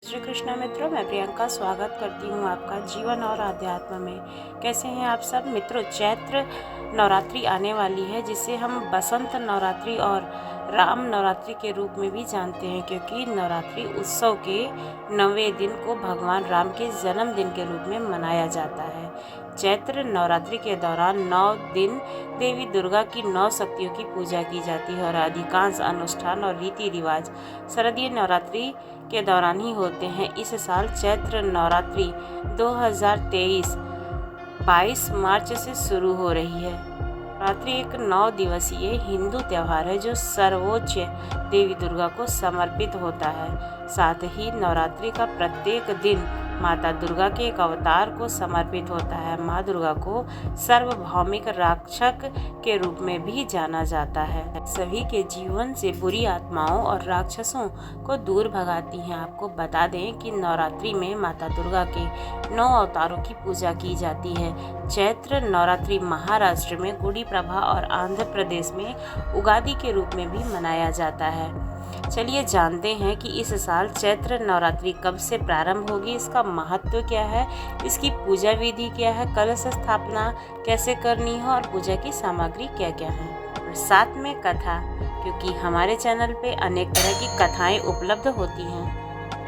श्री कृष्णा मित्रों, मैं प्रियंका स्वागत करती हूँ आपका जीवन और आध्यात्म में। कैसे हैं आप सब मित्रों? चैत्र नवरात्रि आने वाली है, जिसे हम बसंत नवरात्रि और राम नवरात्रि के रूप में भी जानते हैं, क्योंकि नवरात्रि उत्सव के 9वें दिन को भगवान राम के जन्मदिन के रूप में मनाया जाता है। चैत्र नवरात्रि के दौरान 9 दिन देवी दुर्गा की 9 शक्तियों की पूजा की जाती है और अधिकांश अनुष्ठान और रीति रिवाज शारदीय नवरात्रि के दौरान ही होते हैं। इस साल चैत्र नवरात्रि 2023 22 मार्च से शुरू हो रही है। नवरात्रि एक 9 दिवसीय हिंदू त्यौहार है जो सर्वोच्च देवी दुर्गा को समर्पित होता है। साथ ही नवरात्रि का प्रत्येक दिन माता दुर्गा के एक अवतार को समर्पित होता है। माँ दुर्गा को सार्वभौमिक रक्षक के रूप में भी जाना जाता है। सभी के जीवन से बुरी आत्माओं और राक्षसों को दूर भगाती हैं। आपको बता दें कि नवरात्रि में माता दुर्गा के 9 अवतारों की पूजा की जाती है। चैत्र नवरात्रि महाराष्ट्र में गुड़ी प्रभा और आंध्र प्रदेश में उगादि के रूप में भी मनाया जाता है। चलिए जानते हैं कि इस साल चैत्र नवरात्रि कब से प्रारंभ होगी, इसका महत्व क्या है, इसकी पूजा विधि क्या है, कलश स्थापना कैसे करनी है और पूजा की सामग्री क्या क्या है, और साथ में कथा, क्योंकि हमारे चैनल पे अनेक तरह की कथाएं उपलब्ध होती हैं।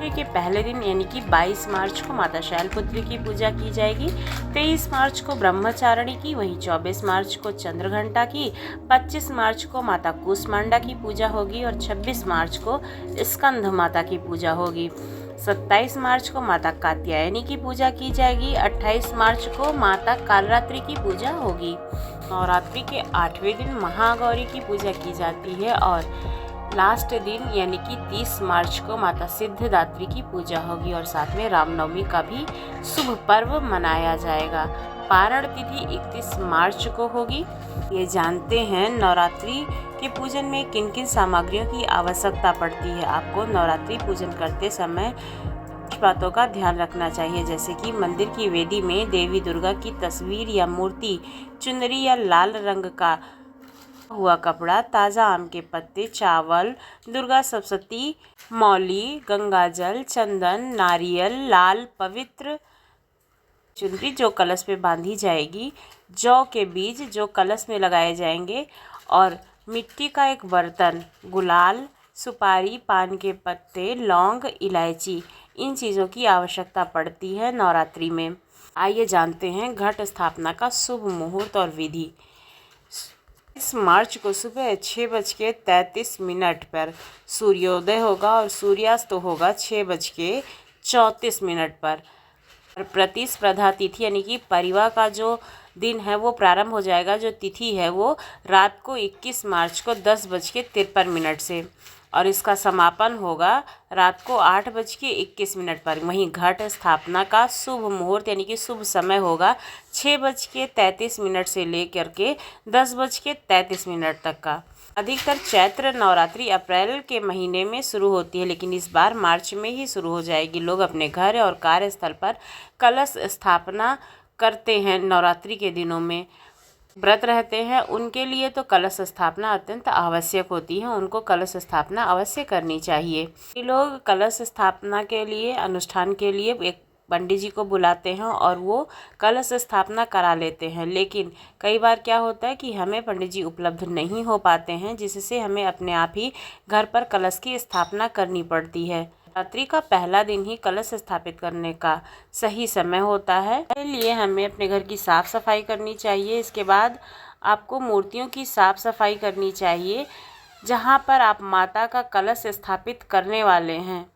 के पहले दिन यानी कि 22 मार्च को माता शैलपुत्री की पूजा की जाएगी, 23 मार्च को ब्रह्मचारिणी की, वहीं 24 मार्च को चंद्रघंटा की, 25 मार्च को माता कूष्मांडा की पूजा होगी और 26 मार्च को स्कंद माता की पूजा होगी। 27 मार्च को माता कात्यायनी की पूजा की जाएगी। 28 मार्च को माता कालरात्रि की पूजा होगी। नवरात्रि के 8वें दिन महागौरी की पूजा की जाती है और लास्ट दिन यानी कि 30 मार्च को माता सिद्धिदात्री की पूजा होगी और साथ में रामनवमी का भी शुभ पर्व मनाया जाएगा। पारण तिथि 31 मार्च को होगी। ये जानते हैं नवरात्रि के पूजन में किन किन सामग्रियों की आवश्यकता पड़ती है। आपको नवरात्रि पूजन करते समय कुछ बातों का ध्यान रखना चाहिए, जैसे कि मंदिर की वेदी में देवी दुर्गा की तस्वीर या मूर्ति, चुनरी या लाल रंग का हुआ कपड़ा, ताज़ा आम के पत्ते, चावल, दुर्गा सप्तशती, मौली, गंगाजल, चंदन, नारियल, लाल पवित्र चुनरी जो कलश पे बांधी जाएगी, जौ के बीज जो कलश में लगाए जाएंगे और मिट्टी का एक बर्तन, गुलाल, सुपारी, पान के पत्ते, लौंग, इलायची, इन चीज़ों की आवश्यकता पड़ती है नवरात्रि में। आइए जानते हैं घट स्थापना का शुभ मुहूर्त और विधि। इस मार्च को सुबह 6:33 पर सूर्योदय होगा और सूर्यास्त होगा 6:34 पर। प्रतिस्पर्धा तिथि यानी कि परिवा का जो दिन है वो प्रारंभ हो जाएगा। जो तिथि है वो रात को 21 मार्च को 10:53 से और इसका समापन होगा रात को 8:21 पर। वहीं घट स्थापना का शुभ मुहूर्त यानी कि शुभ समय होगा 6:33 से लेकर के 10:33 तक का। अधिकतर चैत्र नवरात्रि अप्रैल के महीने में शुरू होती है, लेकिन इस बार मार्च में ही शुरू हो जाएगी। लोग अपने घर और कार्यस्थल पर कलश स्थापना करते हैं। नवरात्रि के दिनों में व्रत रहते हैं, उनके लिए तो कलश स्थापना अत्यंत आवश्यक होती है, उनको कलश स्थापना अवश्य करनी चाहिए। लोग कलश स्थापना के लिए, अनुष्ठान के लिए एक पंडित जी को बुलाते हैं और वो कलश स्थापना करा लेते हैं, लेकिन कई बार क्या होता है कि हमें पंडित जी उपलब्ध नहीं हो पाते हैं, जिससे हमें अपने आप ही घर पर कलश की स्थापना करनी पड़ती है। नवरात्रि का पहला दिन ही कलश स्थापित करने का सही समय होता है। इसलिए हमें अपने घर की साफ़ सफाई करनी चाहिए। इसके बाद आपको मूर्तियों की साफ़ सफाई करनी चाहिए। जहाँ पर आप माता का कलश स्थापित करने वाले हैं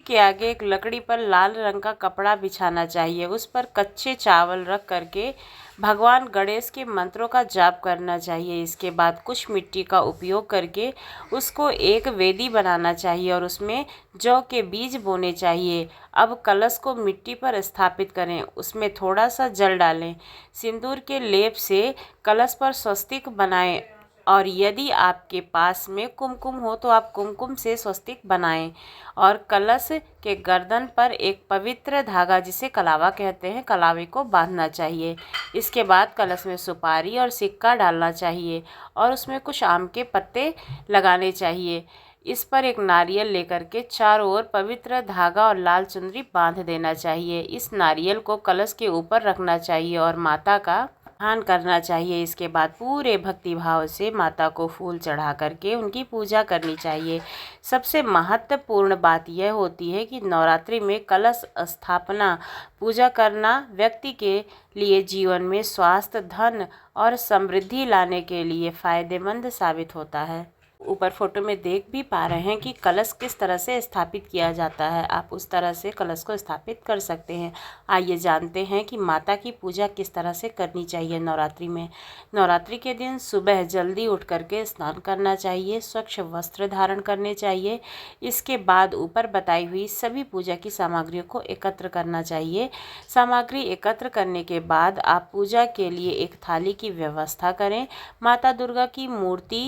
के आगे एक लकड़ी पर लाल रंग का कपड़ा बिछाना चाहिए। उस पर कच्चे चावल रख करके भगवान गणेश के मंत्रों का जाप करना चाहिए। इसके बाद कुछ मिट्टी का उपयोग करके उसको एक वेदी बनाना चाहिए और उसमें जौ के बीज बोने चाहिए। अब कलश को मिट्टी पर स्थापित करें, उसमें थोड़ा सा जल डालें, सिंदूर के लेप से कलश पर स्वस्तिक बनाएं और यदि आपके पास में कुमकुम हो तो आप कुमकुम से स्वस्तिक बनाएं और कलश के गर्दन पर एक पवित्र धागा, जिसे कलावा कहते हैं, कलावे को बांधना चाहिए। इसके बाद कलश में सुपारी और सिक्का डालना चाहिए और उसमें कुछ आम के पत्ते लगाने चाहिए। इस पर एक नारियल लेकर के चारों ओर पवित्र धागा और लाल चुनरी बांध देना चाहिए। इस नारियल को कलश के ऊपर रखना चाहिए और माता का ध्यान करना चाहिए। इसके बाद पूरे भक्ति भाव से माता को फूल चढ़ा करके उनकी पूजा करनी चाहिए। सबसे महत्वपूर्ण बात यह होती है कि नवरात्रि में कलश स्थापना पूजा करना व्यक्ति के लिए जीवन में स्वास्थ्य, धन और समृद्धि लाने के लिए फायदेमंद साबित होता है। ऊपर फोटो में देख भी पा रहे हैं कि कलश किस तरह से स्थापित किया जाता है। आप उस तरह से कलश को स्थापित कर सकते हैं। आइए जानते हैं कि माता की पूजा किस तरह से करनी चाहिए नवरात्रि में। नवरात्रि के दिन सुबह जल्दी उठ करके स्नान करना चाहिए, स्वच्छ वस्त्र धारण करने चाहिए। इसके बाद ऊपर बताई हुई सभी पूजा की सामग्रियों को एकत्र करना चाहिए। सामग्री एकत्र करने के बाद आप पूजा के लिए एक थाली की व्यवस्था करें। माता दुर्गा की मूर्ति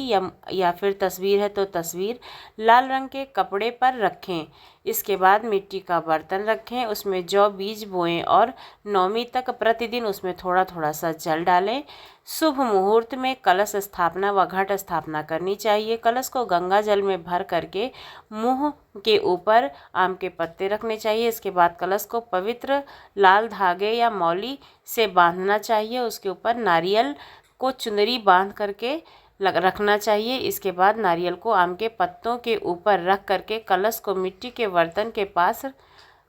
या फिर तस्वीर है तो तस्वीर लाल रंग के कपड़े पर रखें। इसके बाद मिट्टी का बर्तन रखें, उसमें जौ बीज बोएं और नौमी तक प्रतिदिन उसमें थोड़ा थोड़ा सा जल डालें। शुभ मुहूर्त में कलश स्थापना व घट स्थापना करनी चाहिए। कलश को गंगा जल में भर करके मुंह के ऊपर आम के पत्ते रखने चाहिए। इसके बाद कलश को पवित्र लाल धागे या मौली से बांधना चाहिए। उसके ऊपर नारियल को चुनरी बांध करके रखना चाहिए। इसके बाद नारियल को आम के पत्तों के ऊपर रख करके कलश को मिट्टी के बर्तन के पास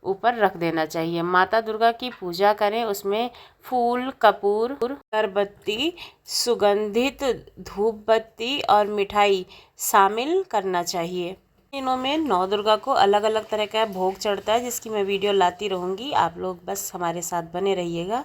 ऊपर रख देना चाहिए। माता दुर्गा की पूजा करें, उसमें फूल, कपूर, अगरबत्ती, सुगंधित धूप बत्ती और मिठाई शामिल करना चाहिए। दिनों में नौ दुर्गा को अलग अलग तरह का भोग चढ़ता है, जिसकी मैं वीडियो लाती रहूँगी। आप लोग बस हमारे साथ बने रहिएगा।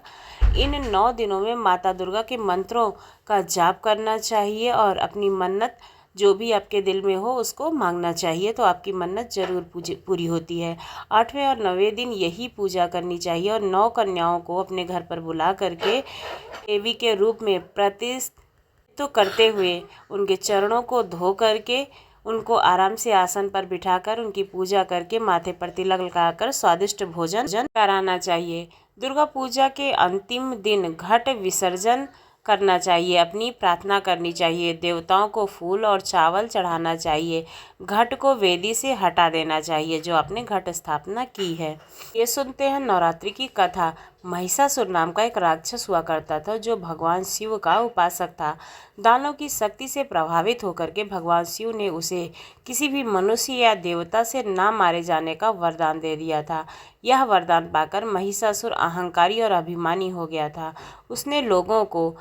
इन 9 दिनों में माता दुर्गा के मंत्रों का जाप करना चाहिए और अपनी मन्नत जो भी आपके दिल में हो उसको मांगना चाहिए, तो आपकी मन्नत जरूर पूरी होती है। 8वें और 9वें दिन यही पूजा करनी चाहिए और 9 कन्याओं को अपने घर पर बुला करके देवी के रूप में प्रतिष्ठित करते हुए उनके चरणों को धो करके उनको आराम से आसन पर बिठाकर उनकी पूजा करके माथे पर तिलक लगाकर स्वादिष्ट भोजन कराना चाहिए। दुर्गा पूजा के अंतिम दिन घट विसर्जन करना चाहिए, अपनी प्रार्थना करनी चाहिए, देवताओं को फूल और चावल चढ़ाना चाहिए, घट को वेदी से हटा देना चाहिए जो आपने घट स्थापना की है। ये सुनते हैं नवरात्रि की कथा। महिषासुर नाम का एक राक्षस हुआ करता था जो भगवान शिव का उपासक था। दानों की शक्ति से प्रभावित होकर के भगवान शिव ने उसे किसी भी मनुष्य या देवता से ना मारे जाने का वरदान दे दिया था। यह वरदान पाकर महिषासुर अहंकारी और अभिमानी हो गया था। उसने लोगों को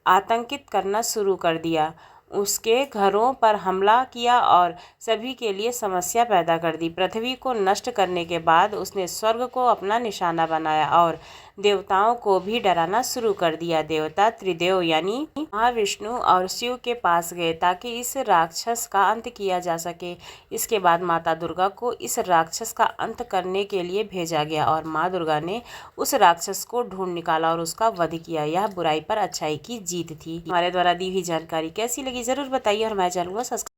आतंकित करना शुरू कर दिया, उसके घरों पर हमला किया और सभी के लिए समस्या पैदा कर दी। पृथ्वी को नष्ट करने के बाद उसने स्वर्ग को अपना निशाना बनाया और देवताओं को भी डराना शुरू कर दिया। देवता त्रिदेव यानी महाविष्णु और शिव के पास गए ताकि इस राक्षस का अंत किया जा सके। इसके बाद माता दुर्गा को इस राक्षस का अंत करने के लिए भेजा गया और माँ दुर्गा ने उस राक्षस को ढूंढ निकाला और उसका वध किया। यह बुराई पर अच्छाई की जीत थी। हमारे द्वारा दी हुई जानकारी कैसी लगी जरूर बताइए और हमारे चैनल को सब्सक्राइब